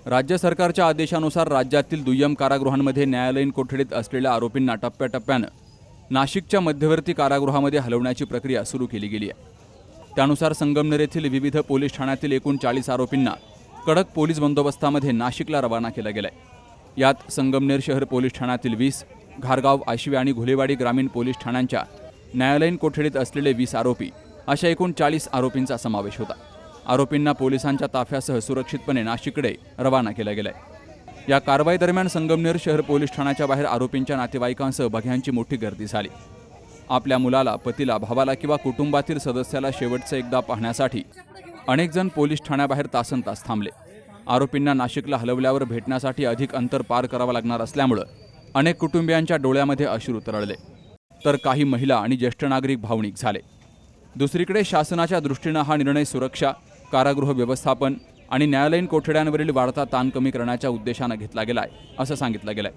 राज्य सरकारच्या आदेशानुसार राज्यातील दुय्यम कारागृहांमध्ये न्यायालयीन कोठडीत असलेल्या आरोपींना टप्प्याटप्प्यानं नाशिकच्या मध्यवर्ती कारागृहामध्ये हलवण्याची प्रक्रिया सुरू केली गेली आहे। त्यानुसार संगमनेर येथील विविध पोलीस ठाण्यातील एकूण 40 आरोपींना कडक पोलीस बंदोबस्तामध्ये नाशिकला रवाना केलं गेलंय। यात संगमनेर शहर पोलीस ठाण्यातील 20, घारगाव, आशिवे आणि घुलेवाडी ग्रामीण पोलीस ठाण्यांच्या न्यायालयीन कोठडीत असलेले 20 आरोपी अशा एकूण 40 आरोपींचा समावेश होता। आरोपींना पोलिसांच्या ताफ्यासह सुरक्षितपणे नाशिककडे रवाना केलं गेलंय। या कारवाई दरम्यान संगमनेर शहर पोलीस ठाण्याच्या बाहेर आरोपींच्या नातेवाईकांसह बघ्यांची मोठी गर्दी झाली। आपल्या मुलाला, पतीला, भावाला किंवा कुटुंबातील सदस्याला शेवटचं एकदा पाहण्यासाठी अनेक जण पोलीस ठाण्याबाहेर तासनतास थांबले। आरोपींना नाशिकला हलवल्यावर भेटण्यासाठी अधिक अंतर पार करावं लागणार असल्यामुळे अनेक कुटुंबियांच्या डोळ्यामध्ये अश्रू तरळले, तर काही महिला आणि ज्येष्ठ नागरिक भावनिक झाले। दुसरीकडे शासनाच्या दृष्टीनं हा निर्णय सुरक्षा, कारागृह व्यवस्थापन आणि न्यायालयीन कोठड्यांवरील वाढता ताण कमी करण्याच्या उद्देशानं घेतला गेलाय असं सांगितलं गेलंय।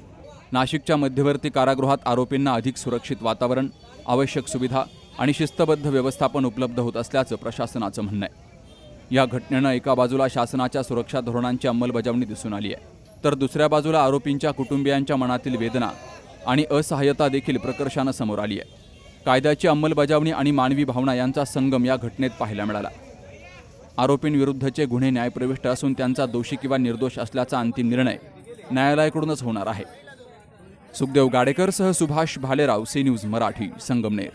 नाशिकच्या मध्यवर्ती कारागृहात आरोपींना अधिक सुरक्षित वातावरण, आवश्यक सुविधा आणि शिस्तबद्ध व्यवस्थापन उपलब्ध होत असल्याचं प्रशासनाचं म्हणणं आहे। या घटनेनं एका बाजूला शासनाच्या सुरक्षा धोरणांची अंमलबजावणी दिसून आली आहे, तर दुसऱ्या बाजूला आरोपींच्या कुटुंबियांच्या मनातील वेदना आणि असहाय्यता देखील प्रकर्षानं समोर आली आहे। कायद्याची अंमलबजावणी आणि मानवी भावना यांचा संगम या घटनेत पाहायला मिळाला। आरोपींविरुद्धचे गुन्हे न्यायप्रविष्ट असून त्यांचा दोषी किंवा निर्दोष असल्याचा अंतिम निर्णय न्यायालयाकडूनच होणार आहे। सुखदेव गाडेकरसह सुभाष भालेराव, सी न्यूज मराठी, संगमनेर।